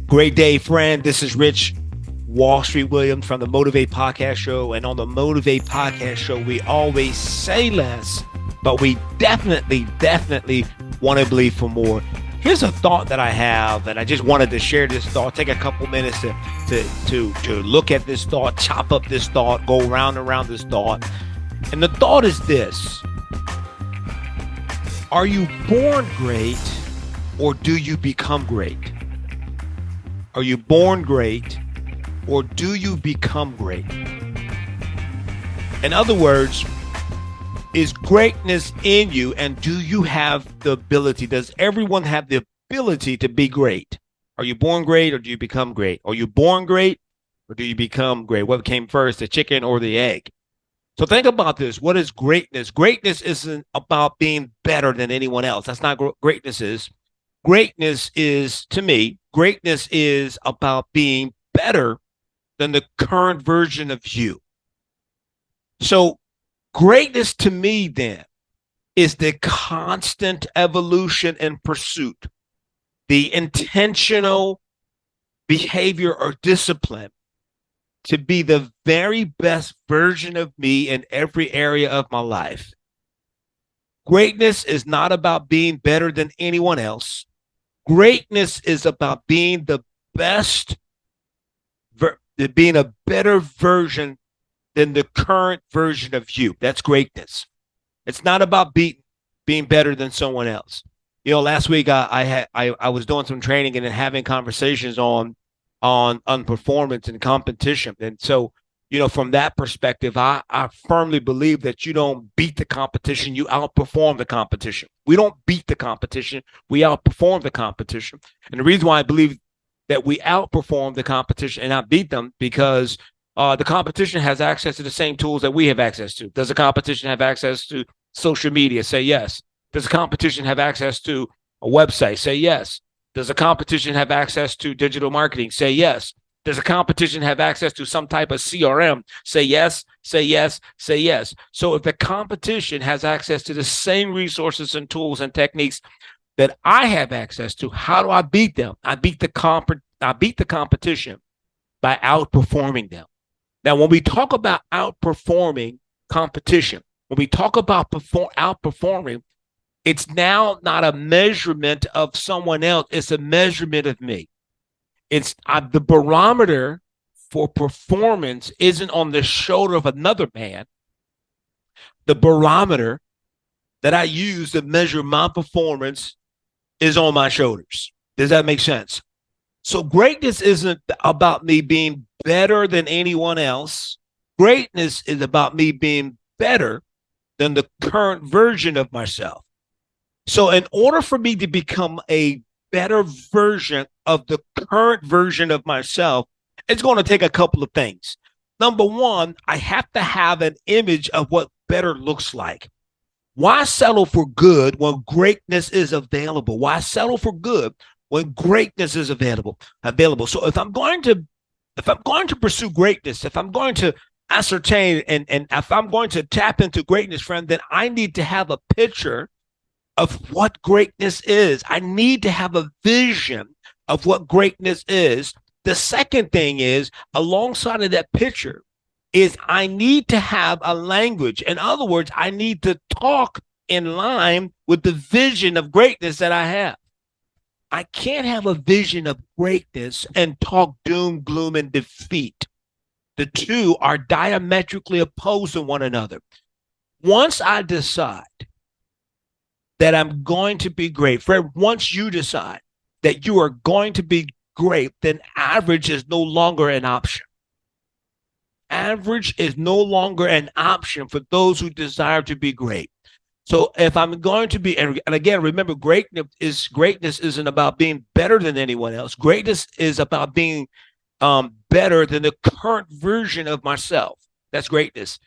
Great day, friend. This is Rich Wallstreet Williams from the Motivate Podcast Show. And on the Motivate Podcast Show, we always say less, but we definitely want to believe for more. Here's a thought that I have, and I just wanted to share this thought. Take a couple minutes to look at this thought, chop up this thought, go round and round this thought. And the thought is this: are you born great, or do you become great? Are you born great, or do you become great? In other words, is greatness in you, and do you have the ability? Does everyone have the ability to be great? Are you born great, or do you become great? Are you born great, or do you become great? What came first, the chicken or the egg? So think about this. What is greatness? Greatness isn't about being better than anyone else. That's not what greatness is. Greatness is, to me, greatness is about being better than the current version of you. So greatness to me then is the constant evolution and pursuit, the intentional behavior or discipline to be the very best version of me in every area of my life. Greatness is not about being better than anyone else. Greatness is about being the best, being a better version than the current version of you. That's greatness. It's not about being better than someone else. You know, last week I was doing some training and then having conversations on performance and competition. And so, you know, from that perspective, I firmly believe that you don't beat the competition, you outperform the competition. We don't beat the competition, we outperform the competition. And the reason why I believe that we outperform the competition and not beat them, because the competition has access to the same tools that we have access to. Does the competition have access to social media? Say yes. Does the competition have access to a website? Say yes. Does the competition have access to digital marketing? Say yes. Does the competition have access to some type of CRM? Say yes, say yes, say yes. So if the competition has access to the same resources and tools and techniques that I have access to, how do I beat them? I beat the competition by outperforming them. Now, when we talk about outperforming competition, when we talk about outperforming, it's now not a measurement of someone else. It's a measurement of me. It's the barometer for performance isn't on the shoulder of another man. The barometer that I use to measure my performance is on my shoulders. Does that make sense? So greatness isn't about me being better than anyone else. Greatness is about me being better than the current version of myself. So in order for me to become a better version of the current version of myself, it's going to take a couple of things. Number one, I have to have an image of what better looks like. Why settle for good when greatness is available? Why settle for good when greatness is available? So if I'm going to pursue greatness, if I'm going to ascertain and if I'm going to tap into greatness, friend, then I need to have a picture of what greatness is. I need to have a vision of what greatness is. The second thing is, alongside of that picture, is I need to have a language. In other words, I need to talk in line with the vision of greatness that I have. I can't have a vision of greatness and talk doom, gloom, and defeat. The two are diametrically opposed to one another. Once I decide that I'm going to be great, Fred, once you decide that you are going to be great, then average is no longer an option. Average is no longer an option for those who desire to be great. So if I'm going to be, and again, remember, greatness isn't about being better than anyone else. Greatness is about being better than the current version of myself. That's greatness.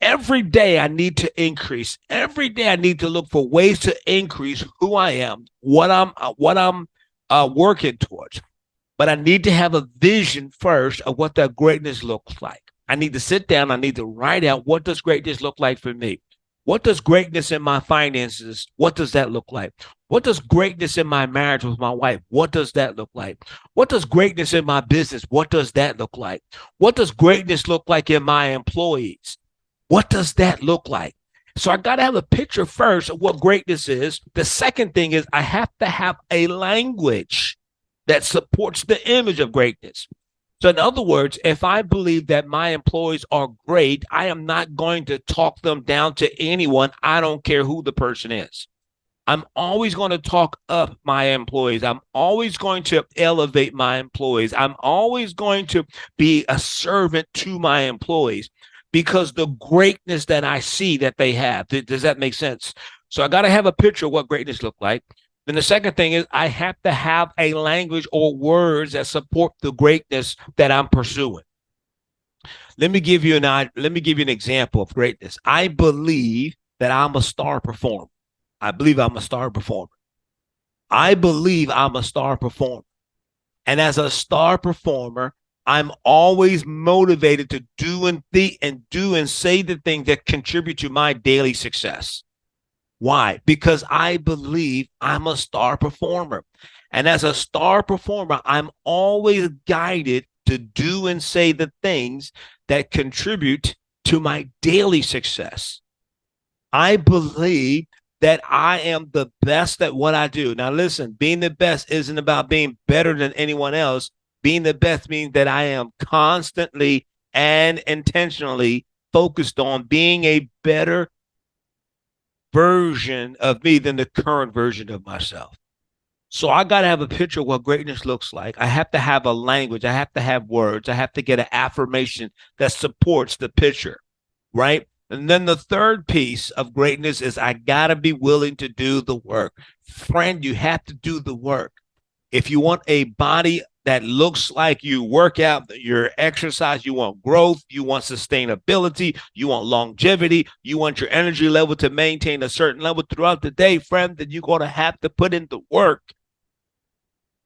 Every day I need to increase. Every day I need to look for ways to increase who I am, what I'm working towards. But I need to have a vision first of what that greatness looks like. I need to sit down. I need to write out, what does greatness look like for me? What does greatness in my finances, what does that look like? What does greatness in my marriage with my wife, what does that look like? What does greatness in my business, what does that look like? What does greatness look like in my employees? What does that look like? So I got to have a picture first of what greatness is. The second thing is I have to have a language that supports the image of greatness. So, in other words, if I believe that my employees are great, I am not going to talk them down to anyone. I don't care who the person is. I'm always going to talk up my employees. I'm always going to elevate my employees. I'm always going to be a servant to my employees because the greatness that I see that they have. Does that make sense? So I got to have a picture of what greatness look like. Then the second thing is I have to have a language or words that support the greatness that I'm pursuing. Let me give you an example of greatness. I believe that I'm a star performer. I believe I'm a star performer. I believe I'm a star performer. And as a star performer, I'm always motivated to do and say the things that contribute to my daily success. Why? Because I believe I'm a star performer. And as a star performer, I'm always guided to do and say the things that contribute to my daily success. I believe that I am the best at what I do. Now, listen, being the best isn't about being better than anyone else. Being the best means that I am constantly and intentionally focused on being a better version of me than the current version of myself. So I got to have a picture of what greatness looks like. I have to have a language. I have to have words. I have to get an affirmation that supports the picture, right? And then the third piece of greatness is I got to be willing to do the work. Friend, you have to do the work. If you want a body that looks like you work out, your exercise, you want growth, you want sustainability, you want longevity, you want your energy level to maintain a certain level throughout the day, friend, then you're going to have to put in the work.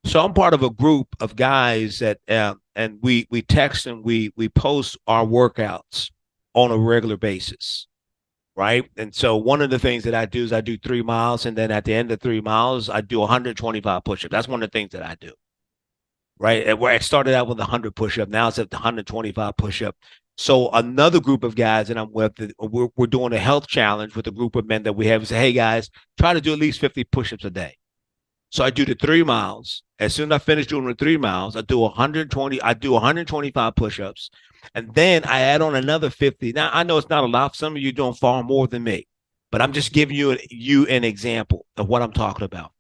So I'm part of a group of guys that, and we text and we post our workouts on a regular basis, right? And so one of the things that I do is I do 3 miles, and then at the end of 3 miles, I do 125 push-ups. That's one of the things that I do, right? Where I started out with 100 push-up, now it's at the 125 push-up. So another group of guys that I'm with, we're doing a health challenge with a group of men that we have. We say, hey guys, try to do at least 50 push-ups a day. So I do the 3 miles. As soon as I finish doing the 3 miles, I do 125 push-ups. And then I add on another 50. Now I know it's not a lot. Some of you doing far more than me, but I'm just giving you an example of what I'm talking about.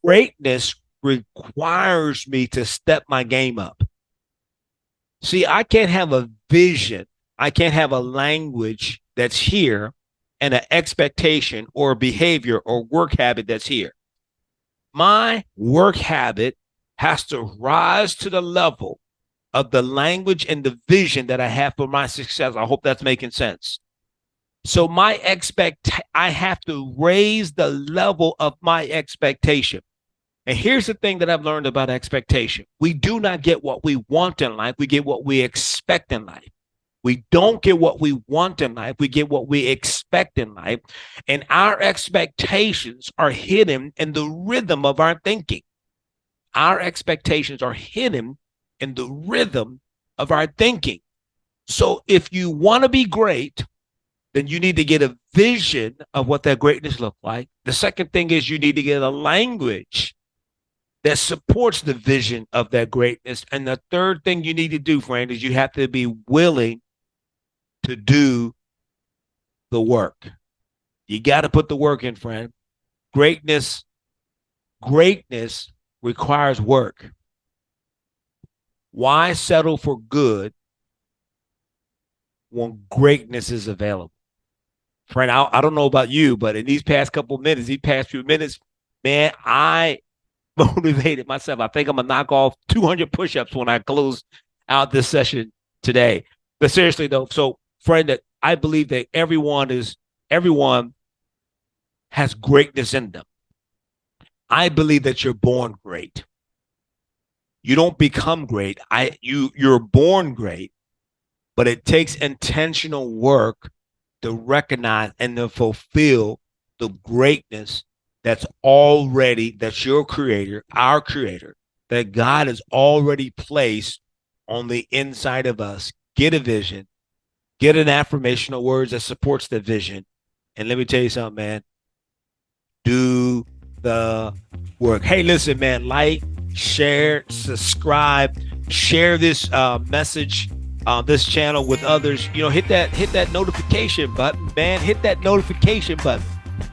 Greatness requires me to step my game up. See, I can't have a vision. I can't have a language that's here and an expectation or a behavior or work habit that's here. My work habit has to rise to the level of the language and the vision that I have for my success. I hope that's making sense. So I have to raise the level of my expectation. And here's the thing that I've learned about expectation. We do not get what we want in life. We get what we expect in life. We don't get what we want in life. We get what we expect in life. And our expectations are hidden in the rhythm of our thinking. Our expectations are hidden in the rhythm of our thinking. So if you want to be great, then you need to get a vision of what that greatness looks like. The second thing is you need to get a language that supports the vision of that greatness. And the third thing you need to do, friend, is you have to be willing to do the work. You got to put the work in, friend. Greatness requires work. Why settle for good when greatness is available? Friend, I don't know about you, but in these past few minutes, man, I motivated myself. I think I'm going to knock off 200 push-ups when I close out this session today. But seriously, though, so friend, that I believe that everyone has greatness in them. I believe that you're born great. You don't become great. You're born great, but it takes intentional work to recognize and to fulfill the greatness that's your creator, our creator, that God has already placed on the inside of us. Get a vision, get an affirmational words that supports the vision. And let me tell you something, man. Do the work. Hey, listen, man, like, share, subscribe, share this message, this channel with others. Hit that notification button, man. Hit that notification button.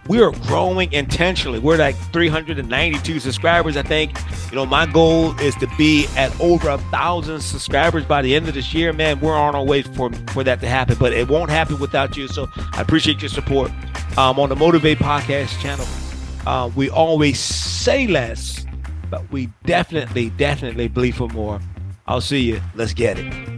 We are growing intentionally. We're like 392 subscribers, I think. My goal is to be at over 1,000 subscribers by the end of this year, man. We're on our way for that to happen, but it won't happen without you. So I appreciate your support. On the Motivate Podcast channel, we always say less, but we definitely believe for more. I'll see you. Let's get it.